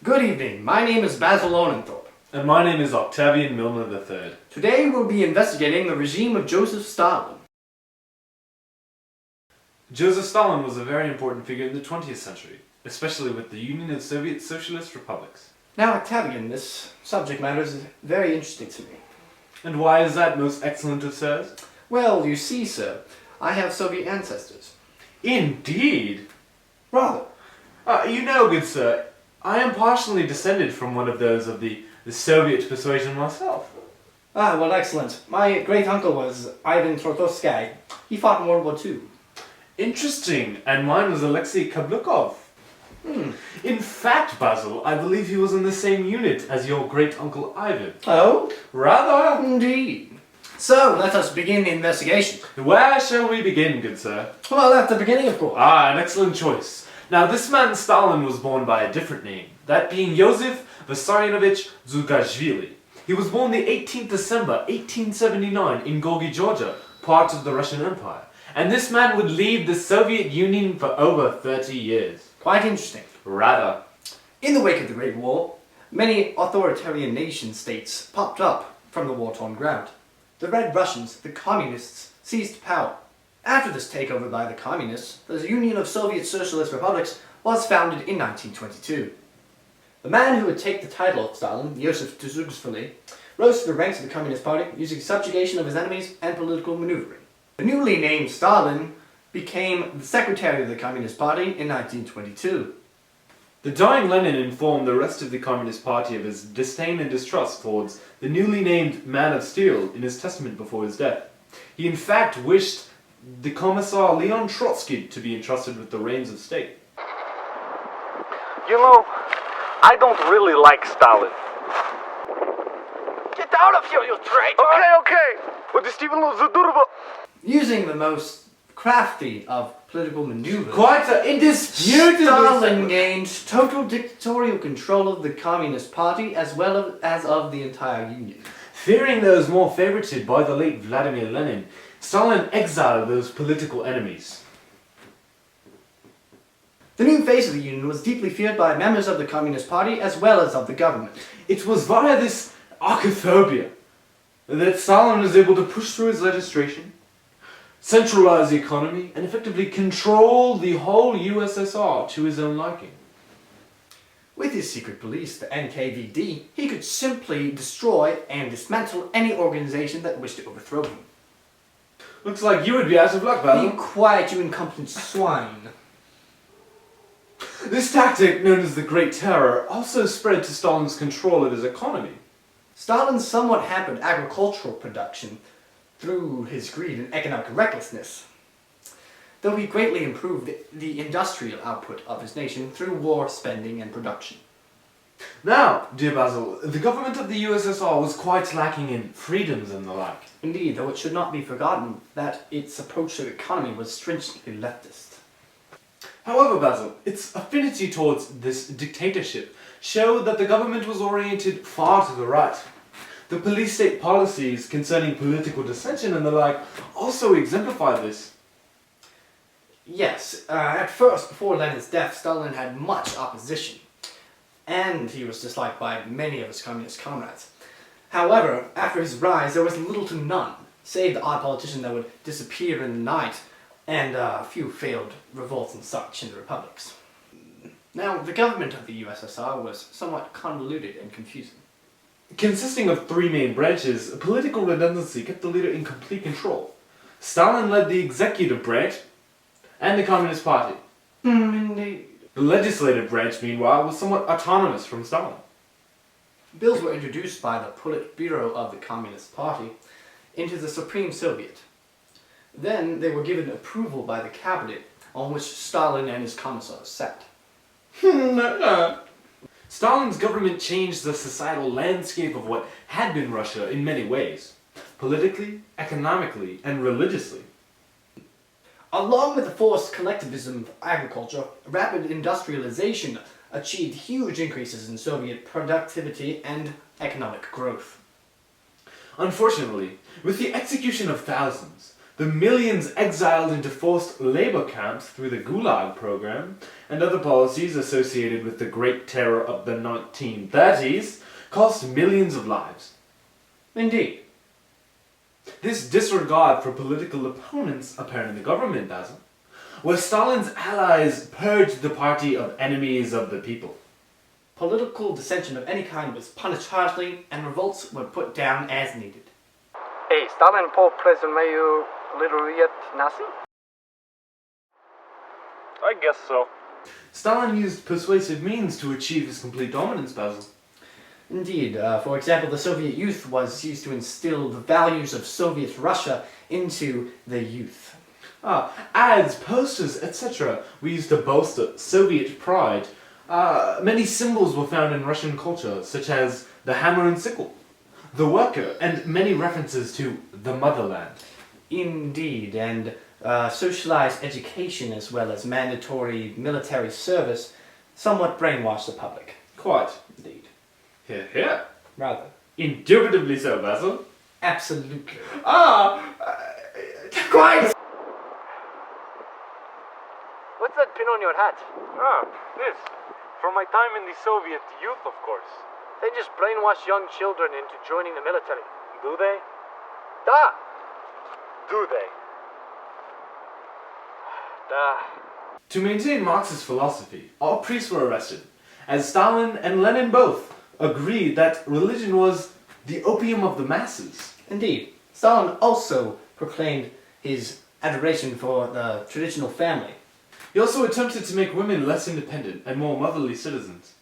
Good evening, my name is Basil Ornenthorpe. And my name is Octavian Milner III. Today we'll be investigating the regime of Joseph Stalin. Joseph Stalin was a very important figure in the 20th century, especially with the Union of Soviet Socialist Republics. Now Octavian, this subject matter is very interesting to me. And why is that, most excellent of sirs? Well, you see, sir, I have Soviet ancestors. Indeed! Rather. You know, good sir, I am partially descended from one of those of the Soviet persuasion myself. Ah, well, excellent. My great-uncle was Ivan Trotsky. He fought in World War II. Interesting, and mine was Alexei Kablukov. In fact, Basil, I believe he was in the same unit as your great-uncle Ivan. Oh? Rather! Indeed. So, let us begin the investigation. Where shall we begin, good sir? Well, at the beginning, of course. Ah, an excellent choice. Now, this man Stalin was born by a different name, that being Joseph Vissarionovich Zugashvili. He was born the 18th December 1879 in Gorky, Georgia, part of the Russian Empire. And this man would lead the Soviet Union for over 30 years. Quite interesting. Rather. In the wake of the Great War, many authoritarian nation-states popped up from the war-torn ground. The Red Russians, the Communists, seized power. After this takeover by the Communists, the Union of Soviet Socialist Republics was founded in 1922. The man who would take the title of Stalin, Joseph Stalin, rose to the ranks of the Communist Party using subjugation of his enemies and political maneuvering. The newly named Stalin became the secretary of the Communist Party in 1922. The dying Lenin informed the rest of the Communist Party of his disdain and distrust towards the newly named Man of Steel in his testament before his death. He in fact wished the Commissar Leon Trotsky to be entrusted with the reins of state. You know, I don't really like Stalin. Get out of here, you traitor! Okay. But действительно задурно. Using the most crafty of political maneuvers, Quite indisputably. Stalin gained total dictatorial control of the Communist Party as well as of the entire Union. Fearing those more favorited by the late Vladimir Lenin, Stalin exiled those political enemies. The new face of the Union was deeply feared by members of the Communist Party as well as of the government. It was via this archophobia that Stalin was able to push through his legislation, centralize the economy, and effectively control the whole USSR to his own liking. With his secret police, the NKVD, he could simply destroy and dismantle any organization that wished to overthrow him. Looks like you would be out of luck, Basil. Be quiet, you incompetent swine. This tactic, known as the Great Terror, also spread to Stalin's control of his economy. Stalin somewhat hampered agricultural production through his greed and economic recklessness, though he greatly improved the industrial output of his nation through war spending and production. Now, dear Basil, the government of the USSR was quite lacking in freedoms and the like. Indeed, though it should not be forgotten that its approach to the economy was stringently leftist. However, Basil, its affinity towards this dictatorship showed that the government was oriented far to the right. The police state policies concerning political dissension and the like also exemplify this. Yes, at first, before Lenin's death, Stalin had much opposition, and he was disliked by many of his communist comrades. However, after his rise, there was little to none, save the odd politician that would disappear in the night, and a few failed revolts and such in the republics. Now, the government of the USSR was somewhat convoluted and confusing. Consisting of three main branches, political redundancy kept the leader in complete control. Stalin led the executive branch and the Communist Party. Indeed. The legislative branch, meanwhile, was somewhat autonomous from Stalin. Bills were introduced by the Politburo of the Communist Party into the Supreme Soviet. Then they were given approval by the cabinet on which Stalin and his commissars sat. Stalin's government changed the societal landscape of what had been Russia in many ways, politically, economically, and religiously. Along with the forced collectivism of agriculture, rapid industrialization achieved huge increases in Soviet productivity and economic growth. Unfortunately, with the execution of thousands, the millions exiled into forced labor camps through the Gulag program, and other policies associated with the Great Terror of the 1930s cost millions of lives. Indeed. This disregard for political opponents apparent in the government, Basil, where Stalin's allies purged the party of enemies of the people. Political dissension of any kind was punished harshly, and revolts were put down as needed. Ej, Stalin po presumeju literariat nazi? I guess so. Stalin used persuasive means to achieve his complete dominance, Basil. Indeed, for example, the Soviet youth was used to instill the values of Soviet Russia into the youth. Ads, posters, etc. were used to bolster Soviet pride. Many symbols were found in Russian culture, such as the hammer and sickle, the worker, and many references to the motherland. Indeed, and socialized education as well as mandatory military service somewhat brainwashed the public. Quite, indeed. Here, here. Rather. Indubitably so, Basil. Absolutely. Quite! What's that pin on your hat? This. From my time in the Soviet youth, of course. They just brainwash young children into joining the military. Do they? Da! Do they? Da. To maintain Marxist philosophy, all priests were arrested, as Stalin and Lenin both agreed that religion was the opium of the masses. Indeed. Stalin also proclaimed his adoration for the traditional family. He also attempted to make women less independent and more motherly citizens.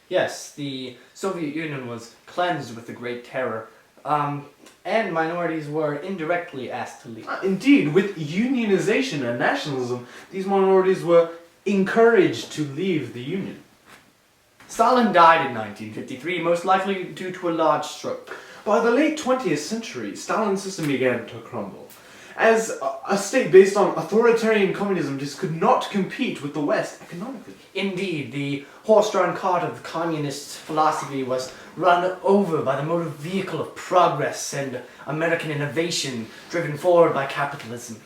Yes, the Soviet Union was cleansed with the Great Terror, and minorities were indirectly asked to leave. Indeed, with unionization and nationalism, these minorities were encouraged to leave the Union. Stalin died in 1953, most likely due to a large stroke. By the late 20th century, Stalin's system began to crumble, as a state based on authoritarian communism just could not compete with the West economically. Indeed, the horse-drawn cart of communist philosophy was run over by the motor vehicle of progress and American innovation driven forward by capitalism.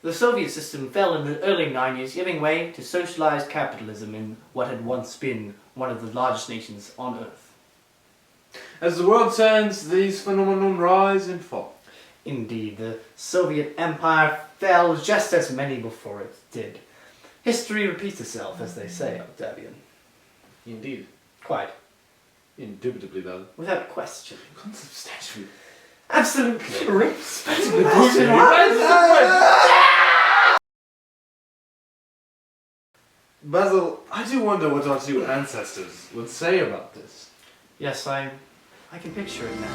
The Soviet system fell in the early 90s, giving way to socialized capitalism in what had once been one of the largest nations on Earth. As the world turns, these phenomena rise and fall. Indeed, the Soviet Empire fell just as many before it did. History repeats itself, as they say, Octavian. Indeed. Quite. Indubitably, though. Without question. Consubstantially. Absolutely. Respectively. Basil, I do wonder what our two ancestors would say about this. Yes, I can picture it now.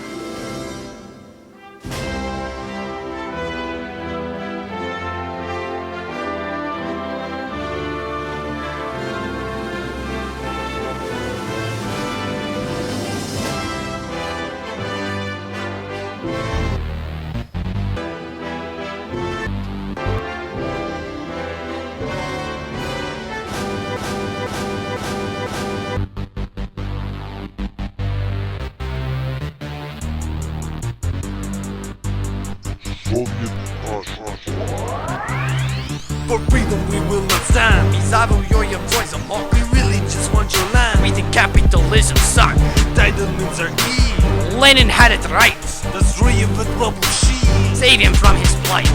For freedom we will not stand. Bizarro, you're your voice of mock. We really just want your land. We think capitalism sucks. Entitlements are evil. Lenin had it right. Destroy him with bubble sheet. Save him from his plight.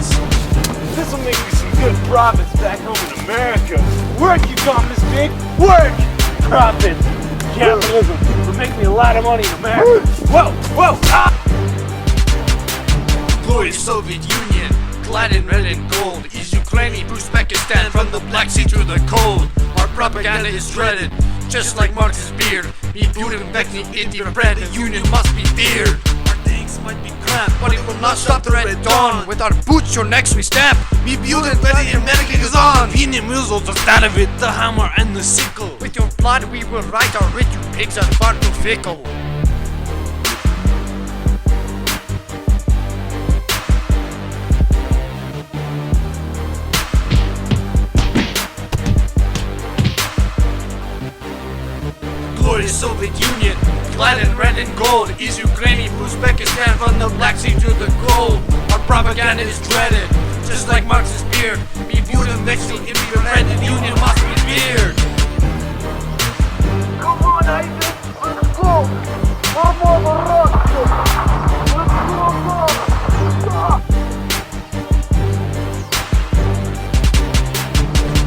This'll make me some good profits back home in America. Work, you communist pig! Work! Profits! Capitalism will make me a lot of money in America. Whoa! Whoa! Ah! Glorious Soviet Union, clad in red and gold, is Ukraine, Uzbekistan, from the Black Sea to the cold. Our propaganda is dreaded, just like Marx's beard. Me Putin Bekni India bread, the Union must be feared. Our tanks might be cramped, but it will not stop the red dawn. With our boots your necks we stamp. Me Putin ready and medically is on. Pini missiles are out of it, the hammer and the sickle. With your blood we will right our rid, you pigs are far too fickle. Glorious Soviet Union, clad in red and gold, is Ukraine, Uzbekistan, from the Black Sea to the cold. Our propaganda is dreaded. Just like Marx's beard, be viewed and vexed if you read the union must be feared. Come on, Isaac, let's go! One more rock! Let's go!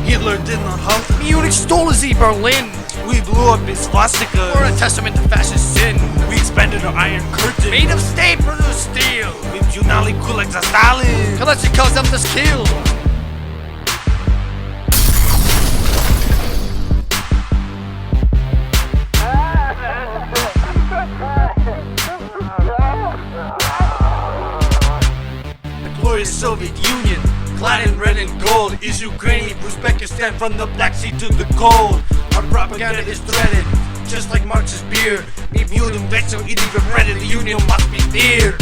Hitler did not halt. Munich stole his Berlin. We blew up his swastika. For a testament to fascist sin. We expanded our Iron Curtain. Made of state-produced steel. We pionali kulak za Stalin. Kalashnikovs them to skill. The glorious Soviet Union, clad in red and gold, is Ukraine, Uzbekistan, from the Black Sea to the cold. Our propaganda is dreaded, just like Marx's beard. Be viewed and vexed, so it even read the union must be feared.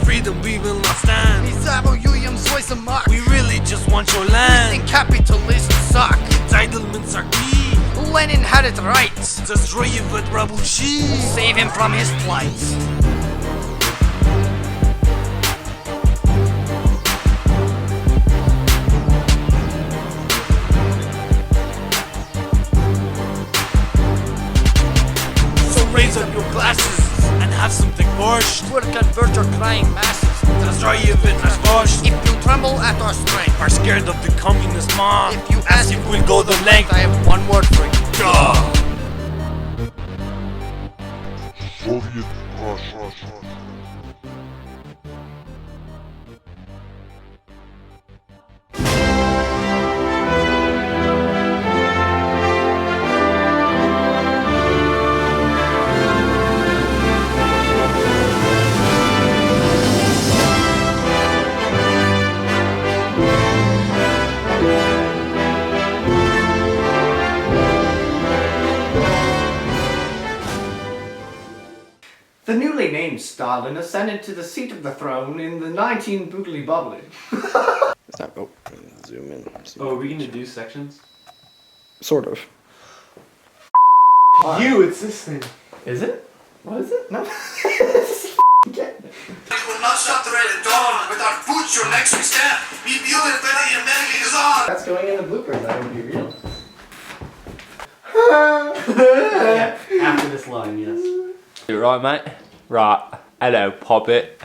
Freedom we will not stand. We really just want your land. And capitalists suck. Entitlements are key. Lenin had it right. Destroy you with Rabushi. Save him from his plight. So raise up your glasses and have something borscht. We'll convert your crying masses. Destroy you with borscht. If you tremble at our strength, Are scared of the communist mob. if you ask If we'll go the length. I have one word for you. Duh. Soviet Russia. The newly named Stalin ascended to the seat of the throne in the 19 boogly bobbly. It's not. Oh, zoom in. Oh, are we gonna do sections? Sort of. You, it's this thing. Is it? What is it? No. We will not stop the red at dawn. With our boots, your legs we stand. Be viewed and ready and manly is on. That's going in the bloopers, that would be real. Yeah, after this line, yes. Right, mate? Right. Hello, Poppet.